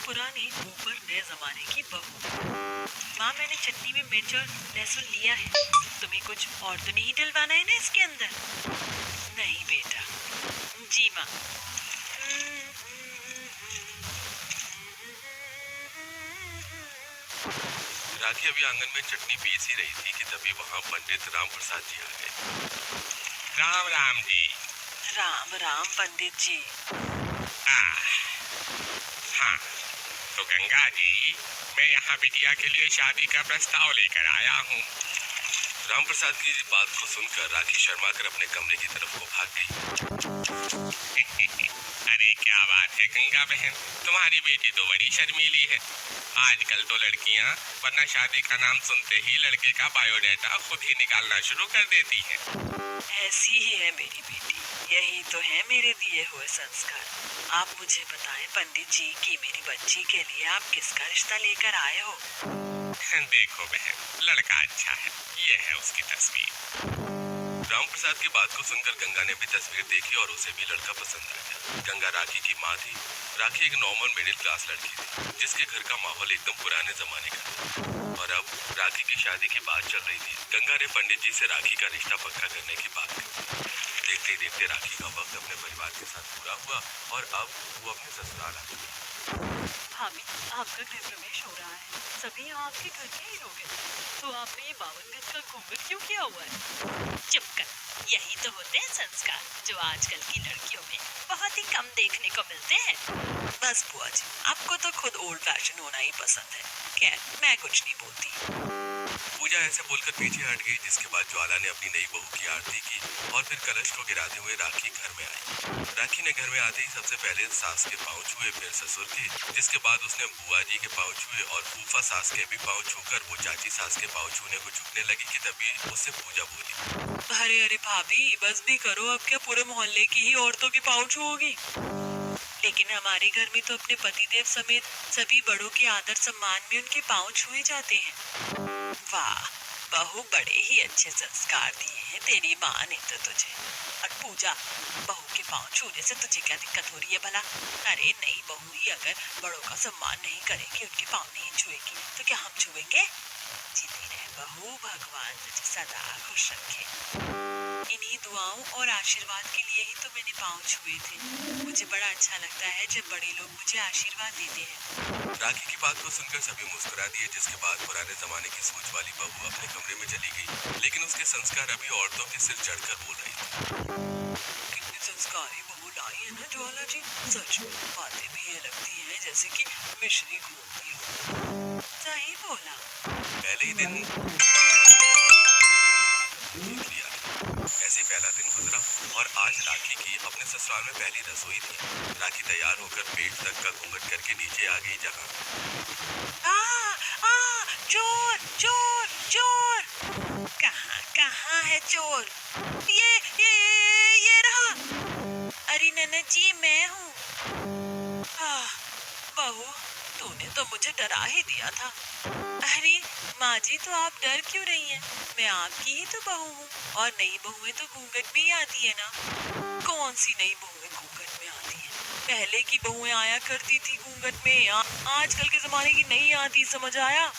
पुरानी ऊपर नए जमाने की बहू। माँ, मैंने चटनी में मिर्च और लहसुन लिया है। तुम्हें कुछ और तो नहीं डलवाना है ना इसके अंदर? नहीं बेटा। जी माँ। राखी अभी आंगन में चटनी पीस ही रही थी कि तभी वहाँ पंडित राम प्रसाद जी आ गए। राम राम जी। राम राम पंडित जी। हाँ, तो गंगा जी, मैं यहाँ बिटिया के लिए शादी का प्रस्ताव लेकर आया हूँ। राम प्रसाद की बात को सुनकर राखी शर्मा कर अपने कमरे की तरफ को भाग गई। अरे क्या बात है गंगा बहन, तुम्हारी बेटी तो बड़ी शर्मीली है। आजकल तो लड़कियाँ वरना शादी का नाम सुनते ही लड़के का बायोडाटा खुद ही निकालना शुरू कर देती हैं। ऐसी ही है मेरी बेटी, यही तो है मेरे दिए हुए संस्कार। आप मुझे बताएं पंडित जी कि मेरी बच्ची के लिए आप किसका रिश्ता लेकर आए हो? देखो बहन, लड़का अच्छा है, ये है उसकी तस्वीर। राम प्रसाद की बात को सुनकर गंगा ने भी तस्वीर देखी और उसे भी लड़का पसंद आ गया। गंगा राखी की माँ थी। राखी एक नॉर्मल मिडिल क्लास लड़की थी जिसके घर का माहौल एकदम पुराने जमाने का था। और अब राखी की शादी की बात चल रही थी। गंगा ने पंडित जी से राखी का रिश्ता पक्का करने की बात की। देखते ही देखते राखी का वक्त अपने परिवार के साथ पूरा हुआ और अब वो अपने ससुराल आ गई। भाभी, आपका गृह प्रवेश हो रहा है। सभी आपके घर के ही लोग हैं। तो आपने ये 52 गज का घूंघट क्यों किया हुआ है? चुप कर। यही तो होते हैं संस्कार जो आजकल की लड़कियों में बहुत ही कम देखने को मिलते हैं। बस बुआ जी, आपको तो खुद ओल्ड फैशन होना ही पसंद है। खैर, मैं कुछ नहीं बोलती। पूजा ऐसे बोलकर पीछे हट गई, जिसके बाद ज्वाला ने अपनी नई बहू की आरती की और फिर कलश को गिराते हुए राखी घर में आई। राखी ने घर में आते ही सबसे पहले सास के पांव छुए, फिर ससुर के, जिसके बाद उसने बुआ जी के पांव छुए और फूफा सास के भी पांव छूकर वो चाची सास के पांव छूने को झुकने लगी कि तभी उससे पूजा बोली, अरे अरे भाभी, बस भी करो। अब क्या पूरे मोहल्ले की ही औरतों के पांव छुओगी? लेकिन हमारे घर में तो अपने पतिदेव समेत सभी बड़ों के आदर सम्मान में उनके पांव छुए जाते हैं। वाह बहू, बड़े ही अच्छे संस्कार दिए हैं तेरी माँ ने तो तुझे। और पूजा, बहू के पांव छूने से तुझे क्या दिक्कत हो रही है भला? अरे नई बहू ही अगर बड़ों का सम्मान नहीं करेगी, उनके पांव नहीं छुएगी, तो क्या हम छुएंगे? जीती रहे बहू, भगवान तुझे सदा खुश रखे। इन्हीं दुआओं और आशीर्वाद के लिए ही तो मैंने पांव छुए थे। मुझे बड़ा अच्छा लगता है जब बड़े लोग मुझे आशीर्वाद देते हैं। राखी की बात को सुनकर सभी मुस्कुरा दिए, जिसके बाद पुराने जमाने की सोच वाली बहू अपने कमरे में चली गई। लेकिन उसके संस्कार अभी औरतों के सिर चढ़कर बोल रही थी। कितनी संस्कारी बहू लाई है ना ज्वाला जी। सच में बातें भी ये लगती हैं जैसे कि मिश्री घूमती हो। सही बोला। पहले ही दिन देख लिया। ऐसे पहला दिन गुजरा और आज राखी की अपने ससुराल में पहली रसोई थी। राखी तैयार होकर पेट तक का घूंघट करके नीचे आ गई, जहाँ चोर चोर चोर। कहाँ कहाँ है चोर? ये रहा। अरे ननद जी, मैं हूँ। बहू, तूने तो मुझे डरा ही दिया था। अरे माँ जी, तो आप डर क्यों रही हैं? मैं आपकी ही तो बहू हूँ और नई बहुएं तो घूंघट में ही आती है ना। कौन सी नई बहुएं घूंघट में आती हैं? पहले की बहुएं आया करती थी घूंघट में। आजकल के जमाने की नहीं आती, समझ आया?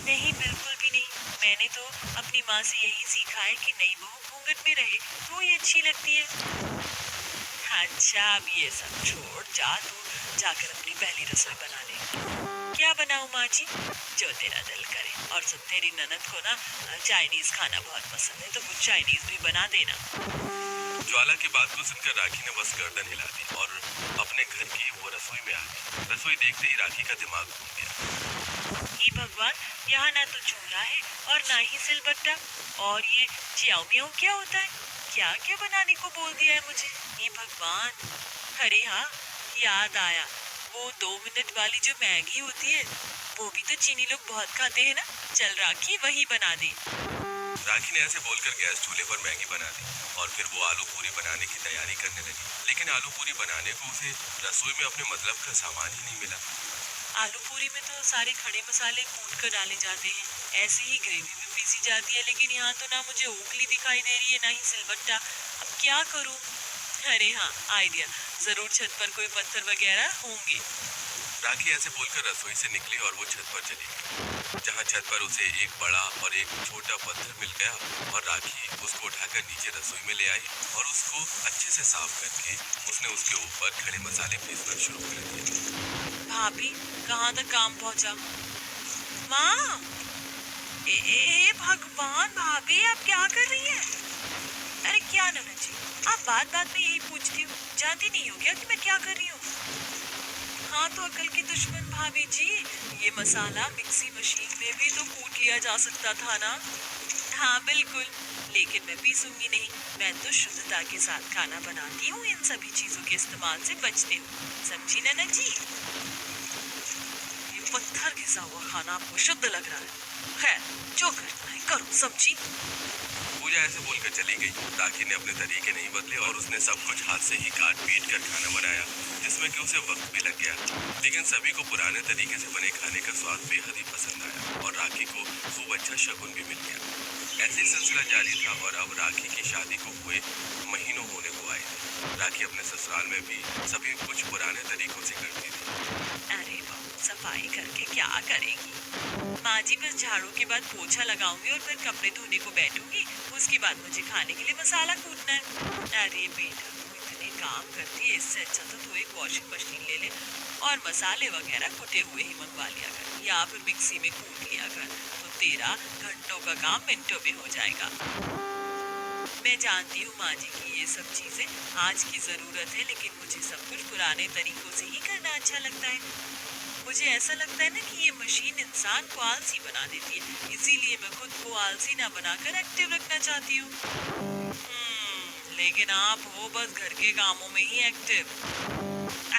नहीं, बिल्कुल भी नहीं। मैंने तो अपनी माँ से यही सीखा है कि नई बहू घूंघट में रहे तो ही अच्छी लगती है। अच्छा, अब ये सब छोड़, जा तू जाकर अपनी पहली रसोई बना ले। क्या बनाऊं माँ जी? जो तेरा दिल करे। और सब, तेरी ननद को ना चाइनीज खाना बहुत पसंद है, तो कुछ चाइनीज भी बना देना। ज्वाला की बात को सुनकर राखी ने बस गर्दन हिला दी और अपने घर की वो रसोई में आ गई। रसोई देखते ही राखी का दिमाग घूम गया। हे भगवान, यहाँ ना तो चूल्हा है और ना ही सिलबट्टा। और ये च्याओ म्याओ क्या होता है? क्या क्या बनाने को बोल दिया है मुझे? हे भगवान। अरे हाँ, याद आया, वो 2 मिनट वाली जो मैगी होती है, वो भी तो चीनी लोग बहुत खाते हैं ना। चल राखी, वही बना दे। राखी ने ऐसे बोलकर गैस चूल्हे पर मैगी बना दी और फिर वो आलू पूरी बनाने की तैयारी करने लगी। लेकिन आलू पूरी बनाने को उसे रसोई में अपने मतलब का सामान ही नहीं मिला। आलू पूरी में तो सारे खड़े मसाले कूट कर डाले जाते हैं, ऐसे ही ग्रेवी भी पीसी जाती है। लेकिन यहाँ तो ना मुझे उंगली दिखाई दे रही है, ना ही सिलबट्टा। अब क्या करूँ? अरे हाँ, आइडिया, जरूर छत पर कोई पत्थर वगैरह होंगे। राखी ऐसे बोलकर रसोई से निकली और वो छत पर चली गई, जहाँ छत पर उसे एक बड़ा और एक छोटा पत्थर मिल गया और राखी उसको उठाकर नीचे रसोई में ले आई और उसको अच्छे से साफ करके उसने उसके ऊपर खड़े मसाले पीसना शुरू कर दिया। भाभी कहाँ तक काम पहुँचा? माँ, ए भगवान, भाभी आप क्या कर रही हैं? अरे क्या ननद जी, आप बात बात में यही पूछती हो, जानती नहीं हो क्या कि मैं क्या कर रही हूँ? हाँ तो अकल की दुश्मन भाभी जी, ये मसाला मिक्सी मशीन में भी तो कूट लिया जा सकता था ना? हाँ बिल्कुल, लेकिन मैं पीसूंगी नहीं। मैं तो शुद्धता के साथ खाना बनाती हूँ, इन सभी चीजों के इस्तेमाल से बचती हूँ, समझी ननद जी? ये पत्थर घिसा हुआ खाना आपको शुद्ध लग रहा है? खैर, जो करना है करो, समझी? पूजा ऐसे बोलकर चली गई। राखी ने अपने तरीके नहीं बदले और उसने सब कुछ हाथ से ही काट पीट कर खाना बनाया, जिसमें कि उसे वक्त भी लग गया, लेकिन सभी को पुराने तरीके से बने खाने का स्वाद बेहद ही पसंद आया और राखी को खूब अच्छा शगुन भी मिल गया। ऐसे ही सिलसिला जारी था और अब राखी की शादी को हुए महीनों होने को आए थे। राखी अपने ससुराल में भी सभी कुछ पुराने तरीकों से करती थी। अरे बहू सफाई करके क्या करेगी? माँ जी बस झाड़ू के बाद पोछा लगाऊंगी और फिर कपड़े धोने को बैठूंगी, उसके बाद मुझे खाने के लिए मसाला कूटना है। अरे बेटा, तू इतने काम करती है, इससे अच्छा तो तू एक वॉशिंग मशीन ले ले और मसाले वगैरह कुटे हुए ही मंगवा लिया कर या फिर मिक्सी में कूट लिया कर, तो तेरा घंटों का काम मिनटों में हो जाएगा। मैं जानती हूँ माँ जी की ये सब चीजें आज की जरूरत है, लेकिन मुझे सब कुछ पुराने तरीकों से ही करना अच्छा लगता है। मुझे ऐसा लगता है ना कि ये मशीन इंसान को आलसी बना देती है, इसीलिए मैं खुद को आलसी ना बनाकर एक्टिव रखना चाहती हूँ। लेकिन आप हो बस घर के कामों में ही एक्टिव।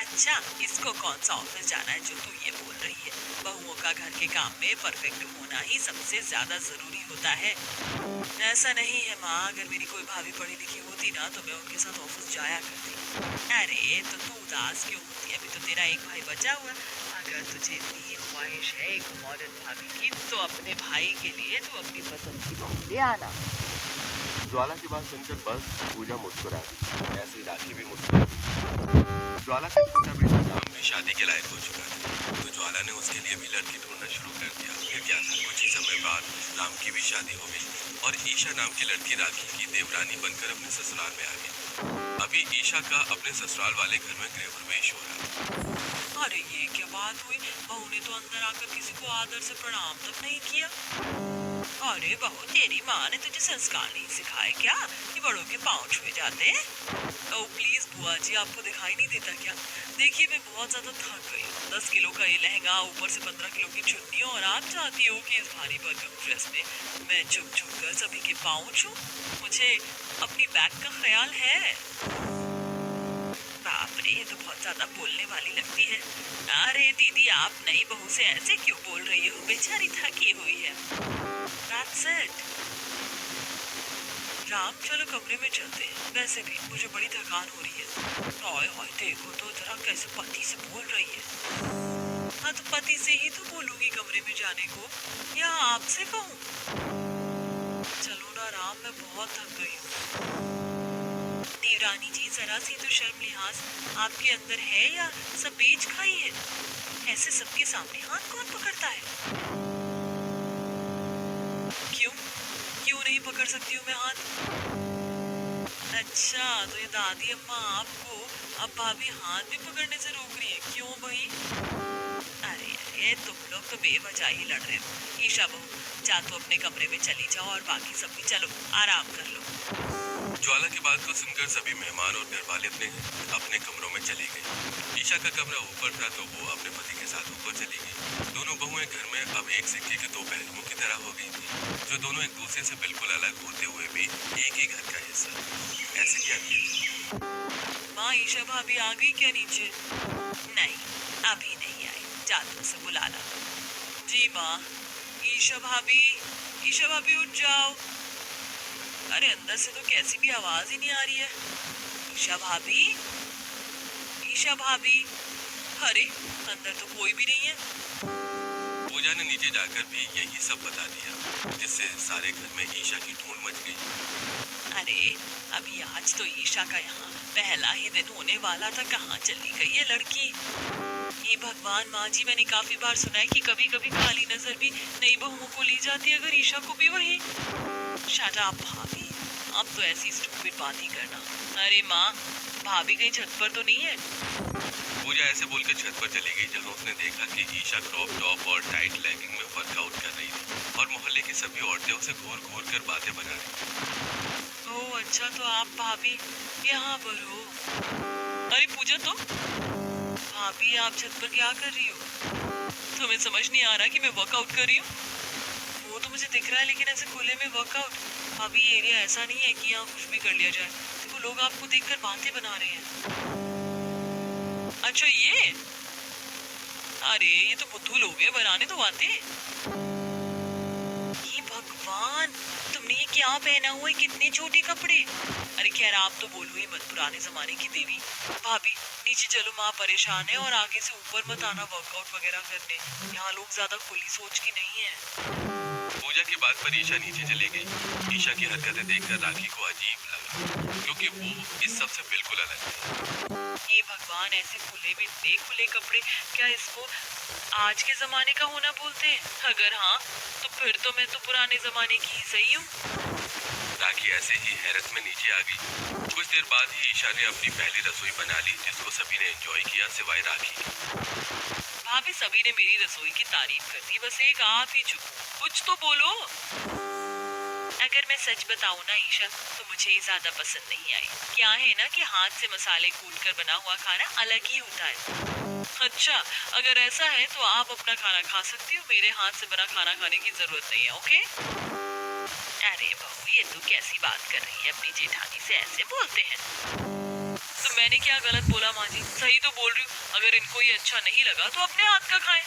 अच्छा, इसको कौन सा ऑफिस जाना है जो तू ये बोल रही है? बहुओं का घर के काम में परफेक्ट होना ही सबसे ज्यादा जरूरी होता है। ऐसा नहीं है माँ, अगर मेरी कोई भाभी पढ़ी लिखी होती ना तो मैं उनके साथ ऑफिस जाया करती। अरे तो तू उदास क्यों होती है? अभी तो तेरा एक भाई बचा हुआ। अगर तुझे इतनी ख्वाहिश है एक मॉडर्न भाभी की, तो अपने भाई के लिए तू अपनी पसंद की बहू ले आना। ज्वाला की बात सुनकर बस पूजा मुस्कुरा दी, ऐसे ही राखी भी मुस्कुरा। ज्वाला का छोटा बेटा राम भी शादी के लायक हो चुका था, तो ज्वाला ने उसके लिए भी लड़की ढूंढना शुरू कर दिया। फिर क्या था, कुछ ही समय बाद राम की भी शादी हो गई और ईशा नाम की लड़की राखी की देवरानी बनकर अपने ससुराल में आ गई। अभी ईशा का अपने ससुराल वाले घर में गृह प्रवेश हो रहा। अरे ये क्या बात हुई? बहू ने तो अंदर आकर किसी को आदर से प्रणाम तक नहीं किया। अरे बहू, तेरी माँ ने तुझे संस्कार नहीं सिखाए क्या कि बड़ों के पाँव छुए जाते हैं? ओ प्लीज बुआ जी, आपको दिखाई नहीं देता क्या? देखिए मैं बहुत ज्यादा थक गई हूँ। 10 किलो का ये लहंगा, ऊपर से 15 किलो की चुन्नी, और आप चाहती हो कि इस भारी भरकम ड्रेस में मैं झुक झुक कर सभी के पाँव छूं? मुझे अपनी बैक का ख्याल है। बाप रे, ये तो बहुत ज्यादा बोलने वाली लगती है। अरे दीदी, आप नई बहू से ऐसे क्यों बोल रही हो? बेचारी थकी हुई है। That's it. राम, चलो कमरे में चलते हैं। वैसे भी मुझे बड़ी थकान हो रही है। हाय हाय, देखो तो जरा कैसे पति से बोल रही है। हाँ तो पति से ही तो बोलूंगी कमरे में जाने को, या आपसे कहूँ? चलो ना राम, मैं बहुत थक गई हूँ। देवरानी जी, जरा सी तो शर्म लिहाज आपके अंदर है या सब बेच खाई है? ऐसे सबके सामने हाथ कौन पकड़ता है? क्यों नहीं पकड़ सकती हूँ मैं हाथ? अच्छा, तो ये दादी अम्मा आपको अब भाभी हाथ भी पकड़ने से रोक रही है, क्यों भाई? अरे अरे, तुम लोग तो बेवजह ही लड़ रहे हो। ईशा बहू, जा तो अपने कमरे में चली जाओ और बाकी सब भी चलो आराम कर लो। ज्वाला की बात को सुनकर सभी मेहमान और घर वाले अपने अपने कमरों में चली गई। ईशा का कमरा ऊपर था तो वो अपने पति के साथ ऊपर चली गई। दोनों बहुएं घर में अब एक सिक्के के दो पहलुओं की तरह हो गई थी, जो दोनों एक दूसरे से बिल्कुल अलग होते हुए भी एक ही घर का हिस्सा। ऐसे क्या किया? माँ, ईशा भाभी आ गई क्या नीचे? नहीं, अभी नहीं आई, जा तुम से बुला ला। जी माँ। ईशा भाभी उठ जाओ। अरे अंदर से तो कैसी भी आवाज ही नहीं आ रही है। ईशा भाभी, अरे अंदर तो कोई भी नहीं है। पूजा ने नीचे जाकर भी यही सब बता दिया, जिससे सारे घर में ईशा की धूम मच गई। अरे अभी आज तो ईशा का यहाँ पहला ही दिन होने वाला था, कहाँ चली गई ये लड़की। ये भगवान माँ जी, मैंने काफी बार सुना है कि कभी कभी काली नजर भी नई बहुओं को ली जाती है, अगर ईशा को भी वही। शट अप भाभी, अब तो ऐसी स्टूपिड बात ही करना। अरे माँ, भाभी कहीं छत पर तो नहीं है? पूजा ऐसे बोलकर छत पर चली गई, जहाँ उसने देखा कि ईशा क्रॉप टॉप और टाइट लेगिंग में वर्कआउट कर रही थी और मोहल्ले की सभी औरतें उसे घूर घूर कर बातें बना रही। ओह अच्छा, तो आप भाभी यहाँ पर हो। अरे पूजा, तो भाभी आप छत पर क्या कर रही हो? तुम्हें समझ नहीं आ रहा कि मैं वर्कआउट कर रही हूँ? वो तो मुझे दिख रहा है, लेकिन ऐसे खुले में वर्कआउट। भाभी ये एरिया ऐसा नहीं है कि यहाँ कुछ भी कर लिया जाए। देखो लोग आपको देखकर बातें बना रहे हैं। अच्छा ये, अरे ये तो बुद्धू लोग हैं, बनाने तो आते। ये भगवान, तुमने ये क्या पहना हुआ है, कितने छोटे कपड़े। अरे खैर आप तो बोलो ही मत, पुराने जमाने की देवी। भाभी नीचे चलो, माँ परेशान है, और आगे से ऊपर मत आना वर्कआउट वगैरह करने, यहाँ लोग ज्यादा खुली सोच के नहीं है। पूजा की बात पर ईशा नीचे चली गई। ईशा की हरकतें देखकर राखी को अजीब लगा, क्योंकि वो इस सब से बिल्कुल अलग थी। ये भगवान, ऐसे खुले में इतने खुले कपड़े, क्या इसको आज के जमाने का होना बोलते हैं? अगर हाँ तो फिर तो मैं तो पुराने जमाने की ही सही हूँ। राखी ऐसे ही हैरत में नीचे आ गई। कुछ देर बाद ही ईशा ने अपनी पहली रसोई बना ली, जिसको सभी ने एंजॉय किया सिवाय राखी के। भाभी सभी ने मेरी रसोई की तारीफ कर दी, बस एक आप ही चुप, कुछ तो बोलो। अगर मैं सच बताऊं ना ईशा, तो मुझे ये ज्यादा पसंद नहीं आई। क्या है ना कि हाथ से मसाले कूट कर बना हुआ खाना अलग ही होता है। अच्छा, अगर ऐसा है तो आप अपना खाना खा सकती हो, मेरे हाथ से बना खाना खाने की जरूरत नहीं है, ओके? अरे बहू, ये तू कैसी बात कर रही है, अपनी जेठानी से ऐसे बोलते हैं? तो मैंने क्या गलत बोला माँ जी? सही तो बोल रही हूँ। अगर इनको ये अच्छा नहीं लगा तो अपने हाथ का खाएं।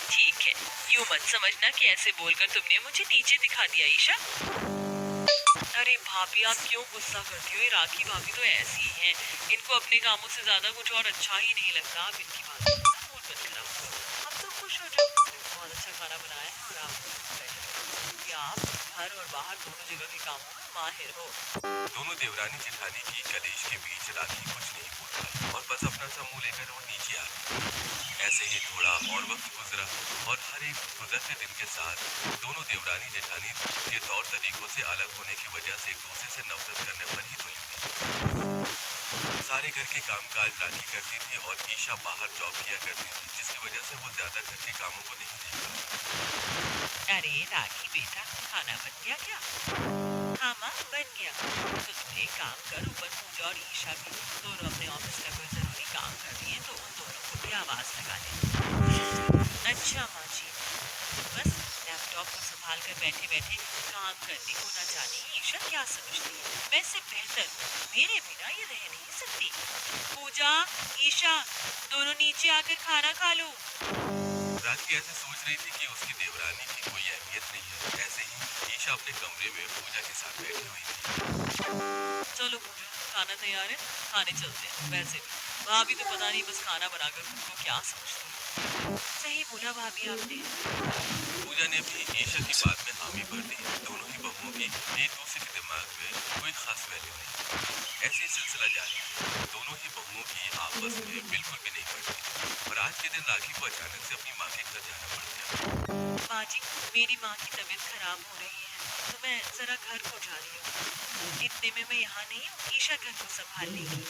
ठीक है, यूं मत समझना कि ऐसे बोलकर तुमने मुझे नीचे दिखा दिया ईशा। अरे भाभी आप क्यों गुस्सा करती हो? ये राखी भाभी तो ऐसी ही हैं, इनको अपने कामों से ज्यादा कुछ और अच्छा ही नहीं लगता। आप इनकी बात मूड मत खराब करो, आप तो खुश हो जाओ। बहुत अच्छा खाना बनाया है, और आप घर और बाहर दोनों जगह के कामों में माहिर हो। दोनों देवरानी जेठानी की कलेश के बीच राखी कुछ नहीं बोल पाई और बस अपना सा मुंह लेकर वो नीचे आ गई। ऐसे ही थोड़ा और वक्त गुजरा और हर एक गुजरते दिन के साथ दोनों देवरानी जेठानी के तौर तरीकों से अलग होने की वजह से एक दूसरे से नफरत करने पर ही तुल गई। सारे घर के कामकाज राखी करती थी और ईशा बाहर जॉब किया करती थी, जिसकी वजह से वो ज्यादा घर के कामों को नहीं देख पाती। अरे राखी बेटा, खाना बन गया क्या? हाँ माँ, बन गया। तो तुम एक काम कर, ऊपर पूजा और ईशा भी दोनों अपने ऑफिस का कोई जरूरी काम कर रही है, तो उन दोनों को भी आवाज लगा दे। अच्छा माँ जी। बस लैपटॉप को संभाल कर बैठे बैठे काम करने को ना जाने ईशा क्या समझती है, मैं इससे बेहतर मेरे बिना ये रह नहीं सकती। पूजा, ईशा, दोनों नीचे आकर खाना खा लो। राखी ऐसे सोच रही थी कि उसकी देवरानी की कोई अहमियत नहीं है। ऐसे ही ईशा अपने कमरे में पूजा के साथ बैठी हुई थी। चलो पूजा, खाना तैयार है, खाने चलते हैं। वैसे भी भाभी तो पता नहीं बस खाना बनाकर तुमको क्या समझती है। सही बोला भाभी आपने। पूजा ने भी ईशा की बात में हामी भर दी। दोनों ही बहुओं की एक दूसरे के दिमाग में कोई खास वैल्यू नहीं। ऐसे ही सिलसिला जारी। दोनों ही बहुओं की आपस में बिल्कुल भी नहीं पड़ती और आज के दिन राखी को अचानक से अपनी माँ के घर जाना पड़ गया। माँ जी, मेरी माँ की तबीयत खराब हो रही है, तो मैं जरा घर को जा रही हूँ। इतने में मैं यहाँ नहीं हूँ, ईशा घर को संभाल लेगी।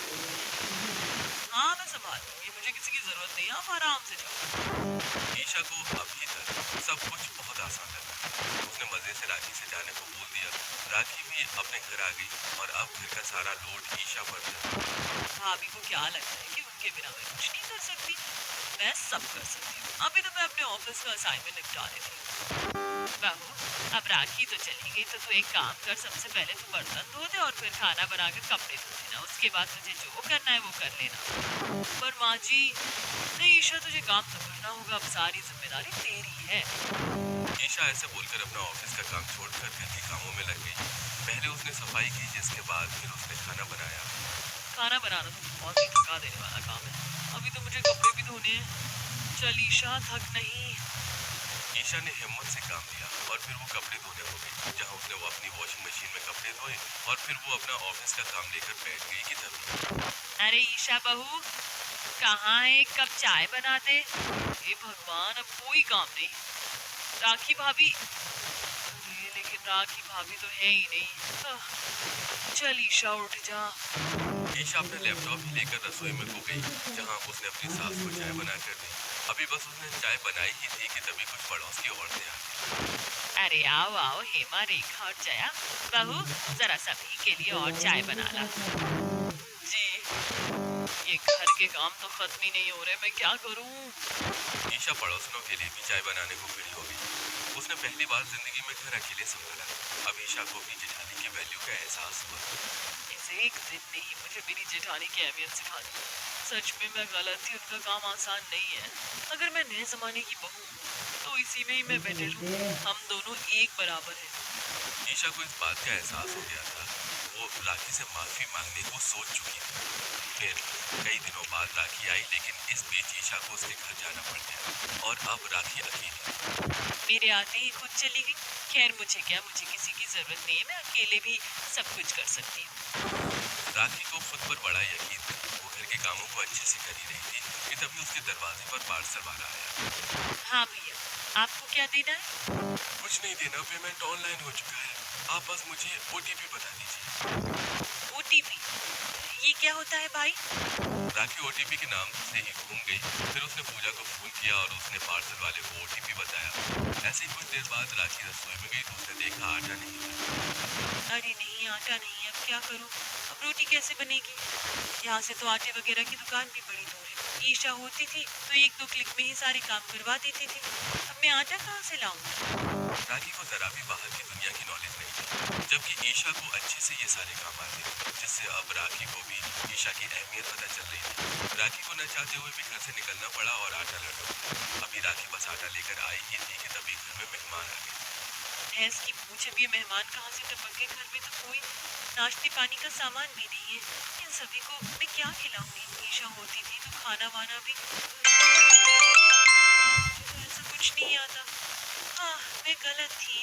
हाँ मैं संभाल लूंगी, मुझे किसी की जरूरत नहीं है, आप आराम से जाओ। ईशा को अभी तक सब कुछ बहुत आसान लगा। उसने मजे से राखी से जाने को बोल दिया। राखी भी अपने घर आ गई और अब घर का सारा लोड ईशा पर था। भाभी को क्या लगता है कि उनके बिना मैं कुछ नहीं कर सकती? मैं सब कर सकती हूँ। अभी तो मैं अपने ऑफिस का असाइनमेंट निपटा लेती हूँ। बहू, अब राखी तो चली गई, तो तू एक काम कर, सबसे पहले तू बर्तन धो दे और फिर खाना बनाकर कपड़े धो देना। उसके बाद तुझे जो करना है वो कर लेना। पर माँ जी, नहीं ईशा, तुझे काम तो करना होगा, अब सारी जिम्मेदारी तेरी है। ईशा ऐसे बोलकर अपना ऑफिस का काम छोड़कर घर के कामों में लग गई। पहले उसने सफाई की, जिसके बाद फिर उसने खाना बनाया। खाना बनाना तो बहुत ही थका देने वाला काम है। अभी तो मुझे कपड़े भी धोने हैं। चल ईशा, थक नहीं। ईशा ने हिम्मत से काम लिया और फिर वो कपड़े धोने हो गई, जहाँ उसने वो अपनी वॉशिंग मशीन में कपड़े धोए और फिर वो अपना ऑफिस का काम लेकर बैठ गई कि तभी अरे ईशा बहू, कहाँ है? एक कप चाय बना दे। हे भगवान, अब कोई काम नहीं। राखी भाभी, अरे लेकिन राखी भाभी तो है ही नहीं। चल ईशा, उठ जा। ईशा अपना लैपटॉप ही लेकर रसोई में खो गई, जहाँ उसने अपनी सास को चाय बना कर दी। अभी बस उसने चाय बनाई ही थी कि तभी कुछ पड़ोस की औरतें आ गई। अरे आओ आओ हेमा, रेखा और जया। बहू, जरा सभी के लिए और चाय बना ला। जी, ये घर के काम तो खत्म ही नहीं हो रहे, मैं क्या करूं? ईशा पड़ोसनों के लिए भी चाय बनाने को खड़ी हो गई। उसने पहली बार जिंदगी में घर अकेले संभाला। अब ईशा को भी जेठानी की वैल्यू का एहसास हुआ। इस एक दिन ने ही मुझे मेरी जेठानी की अहमियत सिखा दी। सच में मैं गलत थी, उनका काम आसान नहीं है। अगर मैं नए जमाने की बहू हूँ तो इसी में ही मैं बेटर हूँ। हम दोनों एक बराबर हैं। ईशा को इस बात का एहसास हो गया था। वो राखी से माफी मांगने को सोच चुकी थी। फिर कई दिनों बाद राखी आई, लेकिन इस बीच ईशा को उसके घर जाना पड़ गया और अब राखी अकेली। मेरे आते ही खुद चली गई। खैर मुझे क्या, मुझे किसी की जरूरत नहीं है, मैं अकेले भी सब कुछ कर सकती हूँ। राखी को खुद पर बड़ा यकीन था। वो घर के कामों को अच्छे से कर ही रही थी कि तभी उसके दरवाजे पर पार्सल वाला आया। हाँ भैया, आपको क्या देना है? कुछ नहीं देना, पेमेंट ऑनलाइन हो चुका है। आप बस मुझे ओटीपी बता दीजिए। ओटीपी? ये क्या होता है भाई? राखी ओटीपी के नाम से ही घूम गई। फिर उसने पूजा को फोन किया और उसने पार्सल वाले को ओटीपी बताया। ऐसे ही कुछ देर बाद राखी रसोई में गई तो उसने देखा आटा नहीं था। अरे नहीं, आटा नहीं है, अब क्या करूं? अब रोटी कैसे बनेगी? यहाँ से तो आटे वगैरह की दुकान भी बड़ी दूर है। ईशा होती थी तो एक दो क्लिक में ही सारे काम करवा देती थी। अब मैं आटा कहाँ से लाऊं? राखी को जरा भी बाहर की दुनिया की नॉलेज नहीं थी, जबकि ईशा को अच्छे से ये सारे काम आते थे, जिससे अब राखी को भी ईशा की अहमियत पता चल रही थी। राखी को न चाहते हुए भी घर से निकलना पड़ा और आटा लगा। अभी राखी बस आटा लेकर आई ही थी कि तभी घर में मेहमान आ गए। भैंस की पूछ, अब ये मेहमान कहाँ से टपक गए? घर में तो कोई नाश्ते पानी का सामान भी नहीं है। इन सभी को मैं क्या खिलाऊंगी? ईशा होती थी तो खाना वाना भी ऐसा कुछ नहीं आता। हाँ, मैं गलत थी।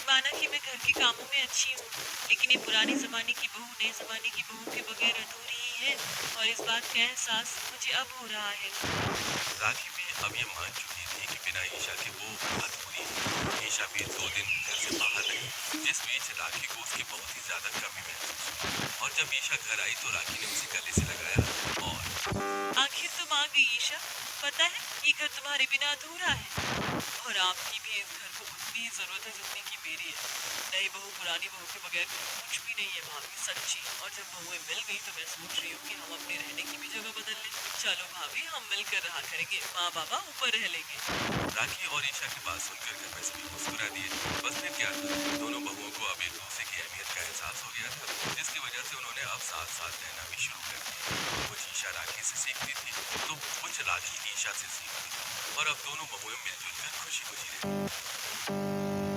माना कि मैं घर के कामों में अच्छी हूँ, लेकिन ये पुराने जमाने की बहू नए जमाने की बहू के बगैर अधूरी ही है, और इस बात का एहसास मुझे अब हो रहा है। राखी भी अब ये मान चुकी थी कि बिना ईशा के वो अधूरी है। ईशा भी 2 दिन घर से बाहर रही, जिस बीच राखी को उसकी बहुत ही ज्यादा कमी महसूस हुई। और जब ईशा घर आई तो राखी ने उसे गले से लगाया और आखिर तुम आ गई ईशा। पता है, ये घर तुम्हारे बिना अधूरा है, और आपकी भी इस घर को उतनी ही जरूरत है जितनी की मेरी है। नई बहू पुरानी बहू के बगैर कुछ भी नहीं है भाभी, सच्ची। और जब बहुएं मिल गई तो मैं सोच रही हूँ कि हम अपने रहने की भी जगह बदल लें। चलो भाभी, हम मिलकर रहा करेंगे, माँ बाबा ऊपर रह लेंगे। राखी और ईशा की बात सुनकर घर में सभी मुस्कुरा दिए। बस फिर क्या था, दोनों बहुओं को अब एक दूसरे की अहमियत का एहसास हो गया था, जिसकी वजह से उन्होंने अब साथ साथ रहना भी शुरू कर दिया। कुछ ईशा राखी से सीखती थी तो कुछ राखी ईशा से सीखती थी, और अब दोनों बहुएं मिलजुल कर खुशी खुशी रहती।